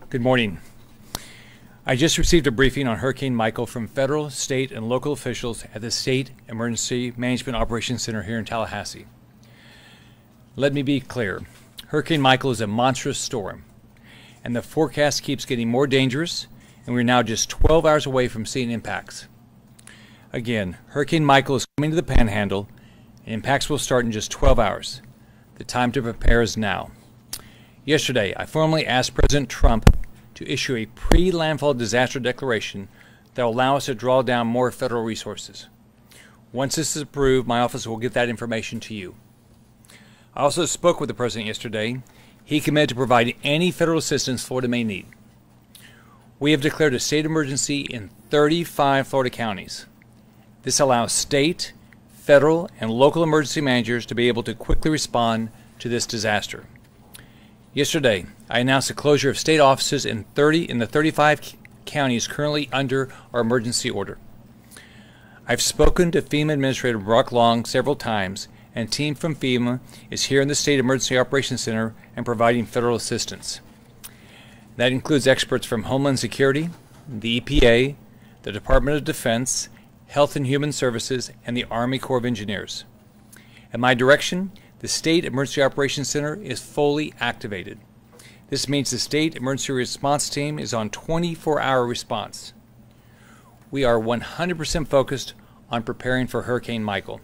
Good morning. I just received a briefing on Hurricane Michael from federal, state, and local officials at the State Emergency Management Operations Center here in Tallahassee. Let me be clear. Hurricane Michael is a monstrous storm, and the forecast keeps getting more dangerous, and we're now just 12 hours away from seeing impacts. Again, Hurricane Michael is coming to the panhandle, and impacts will start in just 12 hours. The time to prepare is now. Yesterday, I formally asked President Trump to issue a pre-landfall disaster declaration that will allow us to draw down more federal resources. Once this is approved, my office will get that information to you. I also spoke with the President yesterday. He committed to provide any federal assistance Florida may need. We have declared a state emergency in 35 Florida counties. This allows state, federal, and local emergency managers to be able to quickly respond to this disaster. Yesterday, I announced the closure of state offices in the 35 counties currently under our emergency order. I've spoken to FEMA Administrator Brock Long several times, and a team from FEMA is here in the State Emergency Operations Center and providing federal assistance. That includes experts from Homeland Security, the EPA, the Department of Defense, Health and Human Services, and the Army Corps of Engineers. At my direction, the State Emergency Operations Center is fully activated. This means the State Emergency Response Team is on 24-hour response. We are 100% focused on preparing for Hurricane Michael.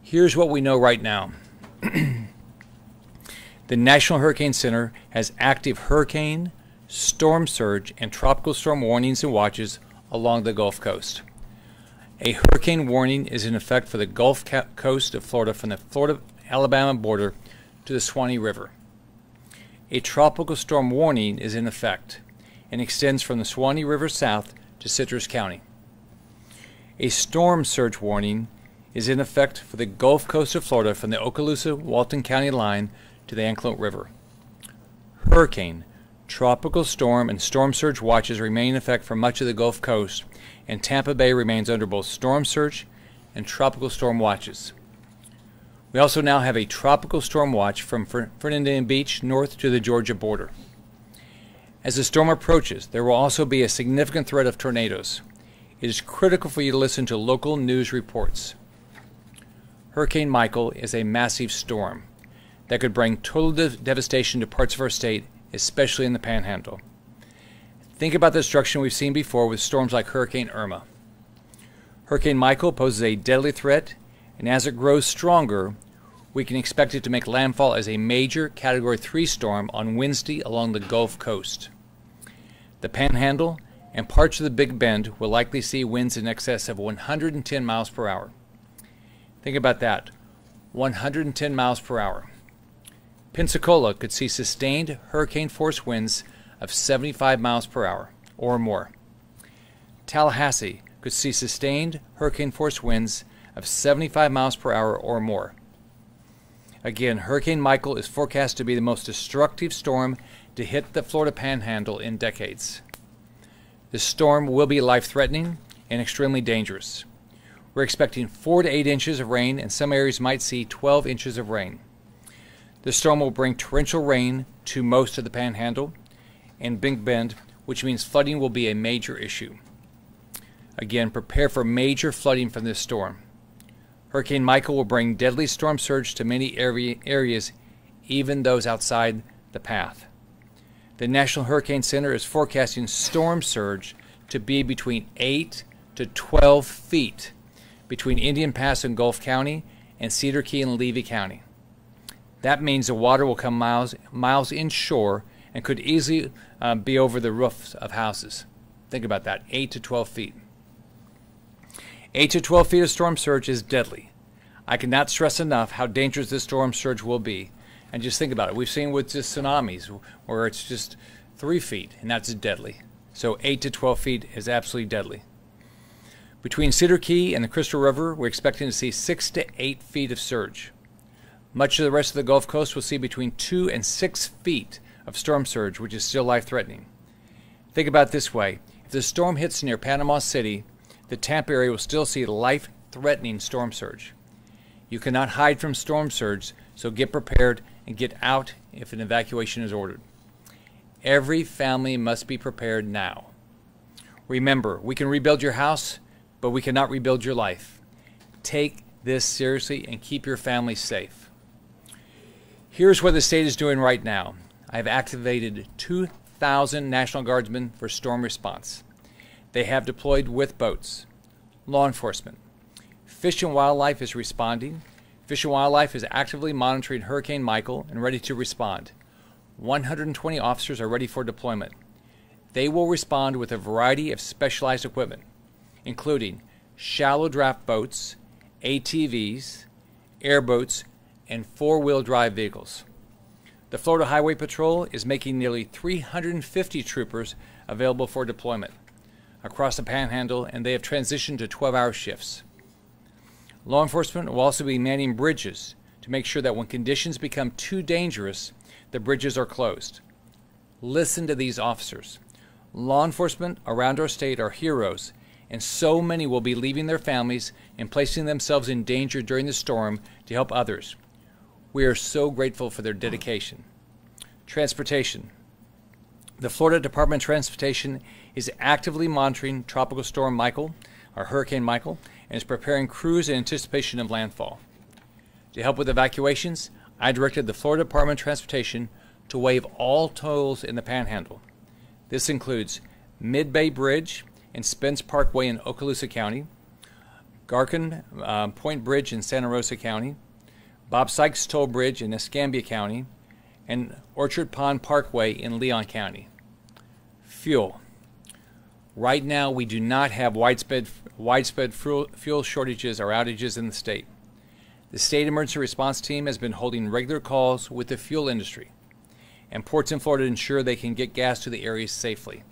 Here's what we know right now. The National Hurricane Center has active hurricane, storm surge, and tropical storm warnings and watches along the Gulf Coast. A hurricane warning is in effect for the Gulf Coast of Florida from the Florida-Alabama border to the Swanee River. A tropical storm warning is in effect and extends from the Swanee River south to Citrus County. A storm surge warning is in effect for the Gulf Coast of Florida from the Okaloosa-Walton County line to the Anclote River. Hurricane, tropical storm, and storm surge watches remain in effect for much of the Gulf Coast, and Tampa Bay remains under both storm surge and tropical storm watches. We also now have a tropical storm watch from Fernandina Beach north to the Georgia border. As the storm approaches, there will also be a significant threat of tornadoes. It is critical for you to listen to local news reports. Hurricane Michael is a massive storm that could bring total devastation to parts of our state, especially in the Panhandle. Think about the destruction we've seen before with storms like Hurricane Irma. Hurricane Michael poses a deadly threat, and as it grows stronger, we can expect it to make landfall as a major Category 3 storm on Wednesday along the Gulf Coast. The Panhandle and parts of the Big Bend will likely see winds in excess of 110 miles per hour. Think about that, 110 miles per hour. Pensacola could see sustained hurricane-force winds of 75 miles per hour or more. Tallahassee could see sustained hurricane-force winds of 75 miles per hour or more. Again, Hurricane Michael is forecast to be the most destructive storm to hit the Florida Panhandle in decades. The storm will be life-threatening and extremely dangerous. We're expecting 4 to 8 inches of rain, and some areas might see 12 inches of rain. The storm will bring torrential rain to most of the Panhandle and Big Bend, which means flooding will be a major issue. Again, prepare for major flooding from this storm. Hurricane Michael will bring deadly storm surge to many areas, even those outside the path. The National Hurricane Center is forecasting storm surge to be between 8 to 12 feet between Indian Pass and Gulf County and Cedar Key and Levy County. That means the water will come miles inshore and could easily be over the roofs of houses. Think about that, 8 to 12 feet. 8 to 12 feet of storm surge is deadly. I cannot stress enough how dangerous this storm surge will be. And just think about it. We've seen with just tsunamis where it's just 3 feet, and that's deadly. So 8 to 12 feet is absolutely deadly. Between Cedar Key and the Crystal River, we're expecting to see 6 to 8 feet of surge. Much of the rest of the Gulf Coast will see between 2 and 6 feet of storm surge, which is still life-threatening. Think about it this way. If the storm hits near Panama City, the Tampa area will still see life-threatening storm surge. You cannot hide from storm surge, so get prepared and get out if an evacuation is ordered. Every family must be prepared now. Remember, we can rebuild your house, but we cannot rebuild your life. Take this seriously and keep your family safe. Here's what the state is doing right now. I've activated 2,000 National Guardsmen for storm response. They have deployed with boats. Law enforcement. Fish and Wildlife is responding. Fish and Wildlife is actively monitoring Hurricane Michael and ready to respond. 120 officers are ready for deployment. They will respond with a variety of specialized equipment, including shallow draft boats, ATVs, airboats, and four-wheel drive vehicles. The Florida Highway Patrol is making nearly 350 troopers available for deployment across the Panhandle, and they have transitioned to 12-hour shifts. Law enforcement will also be manning bridges to make sure that when conditions become too dangerous, the bridges are closed. Listen to these officers. Law enforcement around our state are heroes, and so many will be leaving their families and placing themselves in danger during the storm to help others. We are so grateful for their dedication. Transportation. The Florida Department of Transportation is actively monitoring Tropical Storm Michael, or Hurricane Michael, and is preparing crews in anticipation of landfall. To help with evacuations, I directed the Florida Department of Transportation to waive all tolls in the Panhandle. This includes Mid-Bay Bridge and Spence Parkway in Okaloosa County, Garkin Point Bridge in Santa Rosa County, Bob Sykes Toll Bridge in Escambia County, and Orchard Pond Parkway in Leon County. Fuel. Right now, we do not have widespread fuel shortages or outages in the state. The State Emergency Response Team has been holding regular calls with the fuel industry and ports in Florida to ensure they can get gas to the areas safely.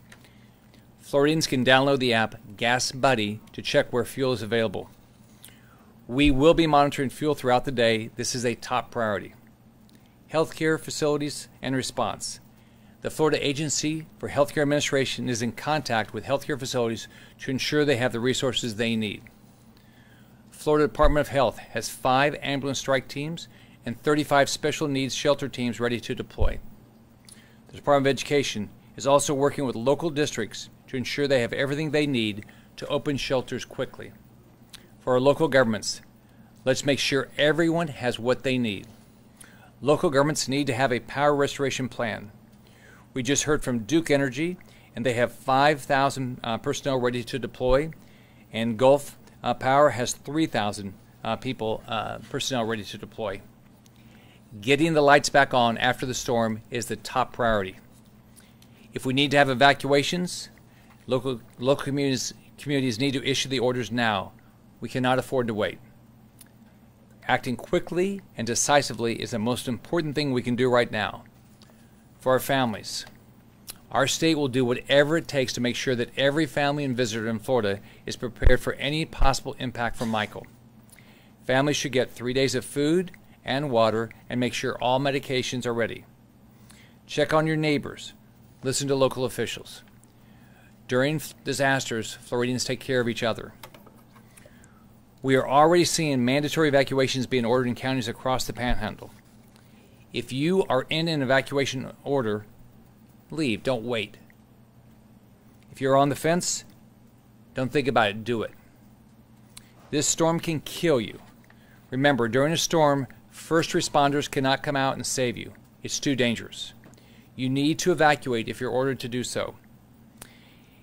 Floridians can download the app Gas Buddy to check where fuel is available. We will be monitoring fuel throughout the day. This is a top priority. Healthcare facilities and response. The Florida Agency for Healthcare Administration is in contact with healthcare facilities to ensure they have the resources they need. Florida Department of Health has 5 ambulance strike teams and 35 special needs shelter teams ready to deploy. The Department of Education is also working with local districts to ensure they have everything they need to open shelters quickly. For our local governments, let's make sure everyone has what they need. Local governments need to have a power restoration plan. We just heard from Duke Energy, and they have 5,000 personnel ready to deploy, and Gulf Power has 3,000 personnel ready to deploy. Getting the lights back on after the storm is the top priority. If we need to have evacuations, local communities need to issue the orders now. We cannot afford to wait. Acting quickly and decisively is the most important thing we can do right now. For our families, our state will do whatever it takes to make sure that every family and visitor in Florida is prepared for any possible impact from Michael. Families should get 3 days of food and water and make sure all medications are ready. Check on your neighbors. Listen to local officials. During disasters, Floridians take care of each other. We are already seeing mandatory evacuations being ordered in counties across the Panhandle. If you are in an evacuation order, leave. Don't wait. If you're on the fence, don't think about it. Do it. This storm can kill you. Remember, during a storm, first responders cannot come out and save you. It's too dangerous. You need to evacuate if you're ordered to do so.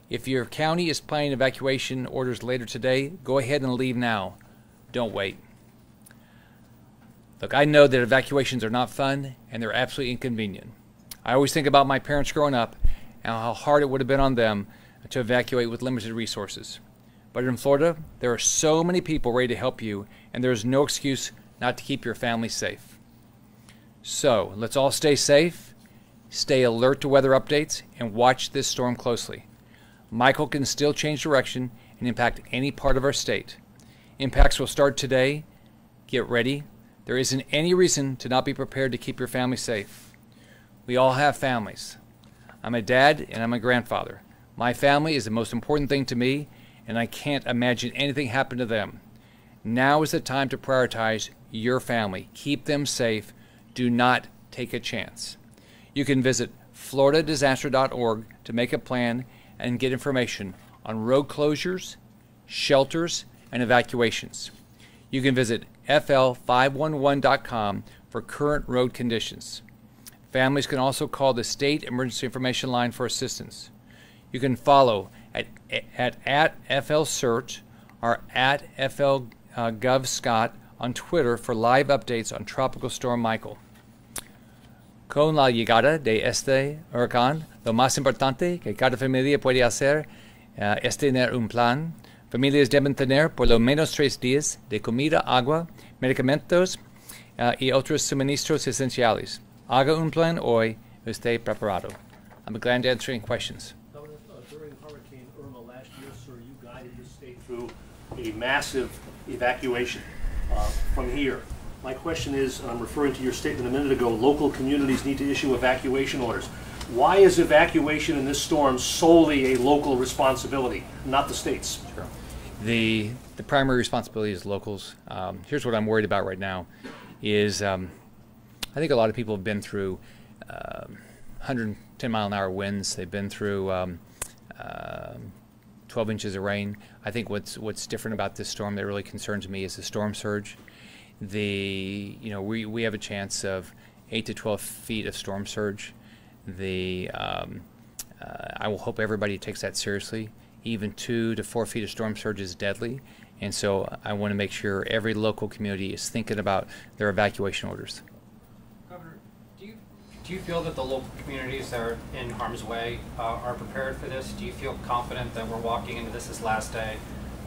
If your county is planning evacuation orders later today, go ahead and leave now. Don't wait. Look, I know that evacuations are not fun and they're absolutely inconvenient. I always think about my parents growing up and how hard it would have been on them to evacuate with limited resources. But in Florida, there are so many people ready to help you, and there is no excuse not to keep your family safe. So, let's all stay safe, stay alert to weather updates, and watch this storm closely. Michael can still change direction and impact any part of our state. Impacts will start today. Get ready. There isn't any reason to not be prepared to keep your family safe. We all have families. I'm a dad and I'm a grandfather. My family is the most important thing to me, and I can't imagine anything happen to them. Now is the time to prioritize your family. Keep them safe. Do not take take a chance. You can visit floridadisaster.org to make a plan and get information on road closures, shelters, and evacuations. You can visit fl511.com for current road conditions. Families can also call the State Emergency Information Line for assistance. You can follow at FLCERT or at FLGovScott on Twitter for live updates on Tropical Storm Michael. Con la llegada de este huracán, lo más importante que cada familia puede hacer es tener un plan. Familias deben tener por lo menos 3 días de comida, agua, medicamentos y otros suministros esenciales. Haga un plan hoy, esté preparado. I'm glad to answer any questions. During Hurricane Irma last year, sir, you guided the state through a massive evacuation from here. My question is, I'm referring to your statement a minute ago, local communities need to issue evacuation orders. Why is evacuation in this storm solely a local responsibility, not the state's? Sure. The primary responsibility is locals. Here's what I'm worried about right now is I think a lot of people have been through 110-mile-an-hour winds. They've been through 12 inches of rain. I think what's different about this storm that really concerns me is the storm surge. We have a chance of 8 to 12 feet of storm surge. I will hope everybody takes that seriously. Even 2 to 4 feet of storm surge is deadly, and so I want to make sure every local community is thinking about their evacuation orders. Governor, do you feel that the local communities that are in harm's way are prepared for this? Do you feel confident that we're walking into this last day,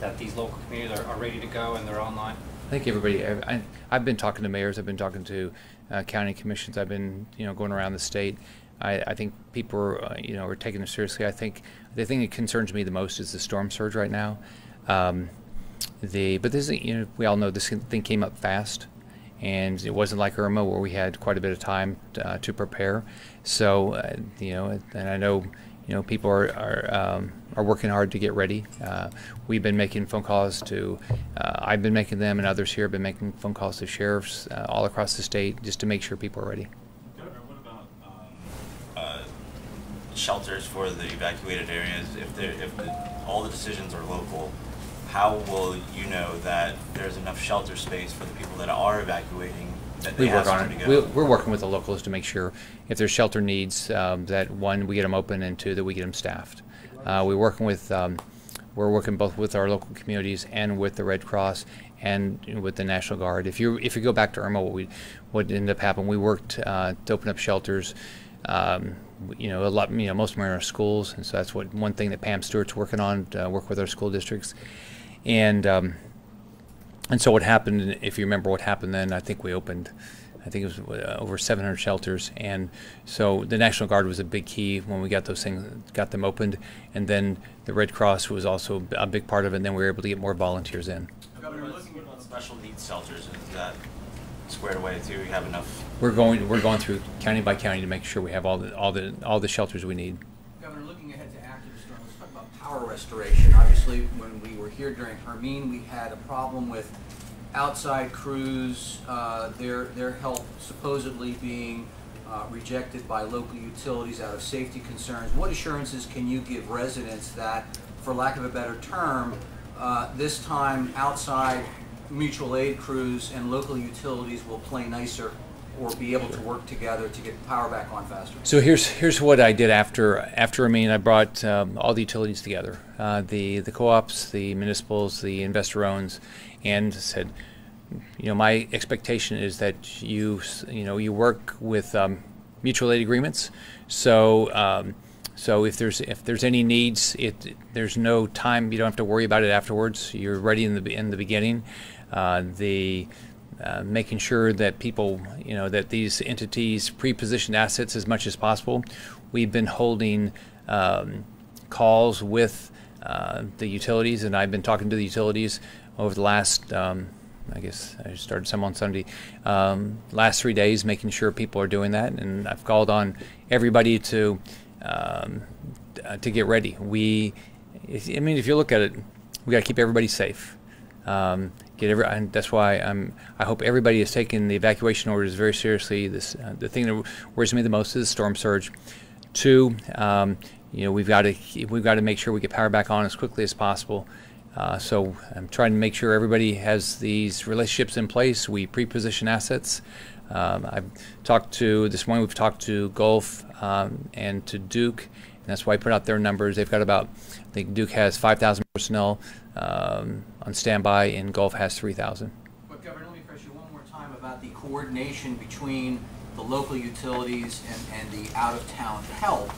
that these local communities are ready to go and they're online? I think everybody. I've been talking to mayors. I've been talking to county commissions. I've been going around the state. I think people are taking it seriously. I think the thing that concerns me the most is the storm surge right now. But this, we all know this thing came up fast, and it wasn't like Irma where we had quite a bit of time to prepare. So and I know people are working hard to get ready. We've been making phone calls to, I've been making them, and others here have been making phone calls to sheriffs all across the state just to make sure people are ready. Governor, what about shelters for the evacuated areas? If all the decisions are local, how will you know that there's enough shelter space for the people that are evacuating? We work on it. We're working with the locals to make sure if there's shelter needs, that 1, we get them open, and 2, that we get them staffed. We're working both with our local communities and with the Red Cross and with the National Guard. If you go back to Irma, what ended up happening, we worked to open up shelters. Most of them are in our schools, and so that's one thing that Pam Stewart's working on, to work with our school districts. And so what happened, if you remember what happened then, I think it was over 700 shelters. And so the National Guard was a big key when we got those things, got them opened. And then the Red Cross was also a big part of it, and then we were able to get more volunteers in. Governor, looking at special needs shelters, is that squared away too? We have enough? We're going through county by county to make sure we have all the shelters we need. Governor, looking ahead to active storm, let's talk about power restoration. Obviously, when we were here during Hermine, we had a problem with outside crews, their help supposedly being rejected by local utilities out of safety concerns. What assurances can you give residents that, for lack of a better term, this time outside mutual aid crews and local utilities will play nicer or be able to work together to get power back on faster? So here's what I did after Hermine. I brought all the utilities together, the co-ops, the municipals, the investor-owns, and said, my expectation is that you work with mutual aid agreements. So if there's any needs, there's no time. You don't have to worry about it afterwards. You're ready in the beginning. Making sure that people, that these entities pre-position assets as much as possible. We've been holding calls with the utilities, and I've been talking to the utilities over the last, I guess I started some on Sunday, last 3 days, making sure people are doing that, and I've called on everybody to get ready. If you look at it, we got to keep everybody safe. and that's why I hope everybody is taking the evacuation orders very seriously. The thing that worries me the most is the storm surge. Two, we've got to make sure we get power back on as quickly as possible. So I'm trying to make sure everybody has these relationships in place. We pre-position assets. I've talked to, this morning we've talked to Gulf and to Duke, and that's why I put out their numbers. They've got about, I think Duke has 5,000 personnel on standby, and Gulf has 3,000. But Governor, let me press you one more time about the coordination between the local utilities and the out-of-town help.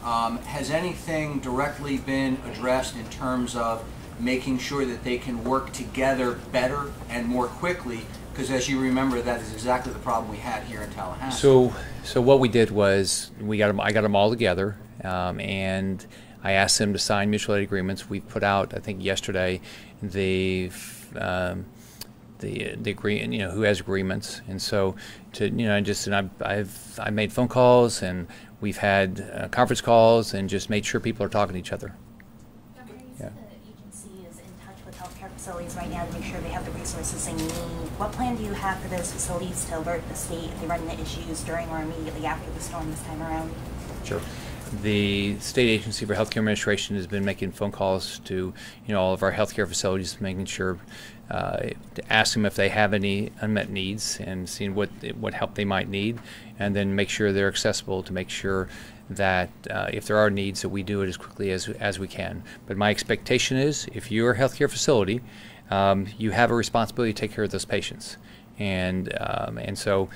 Has anything directly been addressed in terms of making sure that they can work together better and more quickly? Because as you remember, that is exactly the problem we had here in Tallahassee. So what we did was I got them all together, and I asked them to sign mutual aid agreements. We put out, I think yesterday, the agreement, who has agreements, and so I made phone calls, and we've had conference calls, and just made sure people are talking to each other. Governor, you said the agency is in touch with healthcare facilities right now to make sure they have the resources they need. What plan do you have for those facilities to alert the state if they run into issues during or immediately after the storm this time around? Sure. The State Agency for Healthcare Administration has been making phone calls to all of our healthcare facilities, making sure to ask them if they have any unmet needs and seeing what help they might need, and then make sure they're accessible to make sure that if there are needs that we do it as quickly as we can. But my expectation is if you're a healthcare facility, you have a responsibility to take care of those patients, and so.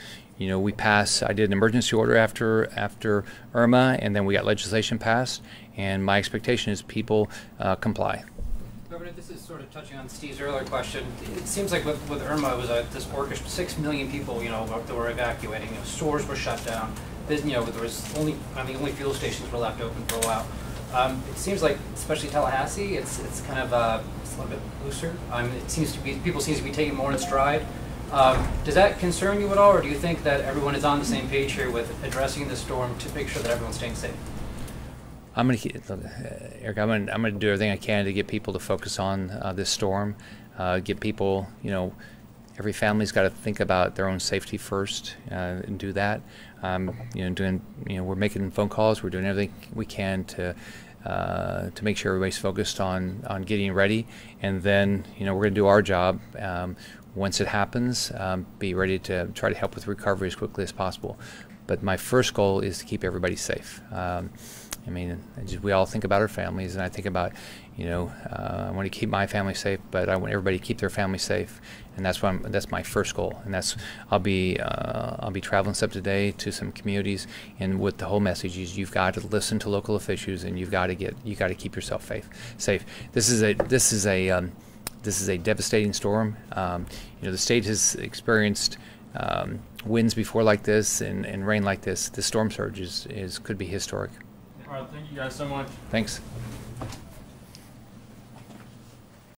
I did an emergency order after Irma, and then we got legislation passed, and my expectation is people comply. Governor, this is sort of touching on Steve's earlier question. It seems like with Irma, it was this orchestra, 6 million people, that were evacuating. Stores were shut down. There was only fuel stations were left open for a while. It seems like, especially Tallahassee, it's kind of it's a little bit looser. People seem to be taking more in stride. Does that concern you at all, or do you think that everyone is on the same page here with addressing the storm to make sure that everyone's staying safe? Eric, I'm gonna do everything I can to get people to focus on this storm. Get people, every family's got to think about their own safety first and do that. We're making phone calls. We're doing everything we can to make sure everybody's focused on getting ready, and then we're going to do our job. Once it happens, be ready to try to help with recovery as quickly as possible. But my first goal is to keep everybody safe. We all think about our families, and I think about, I want to keep my family safe, but I want everybody to keep their family safe, and that's my first goal. And I'll be traveling up today to some communities, and what the whole message is, you've got to listen to local officials, and you got to keep yourself safe. This is a devastating storm. The state has experienced winds before like this and rain like this. The storm surge could be historic. All right, thank you guys so much. Thanks.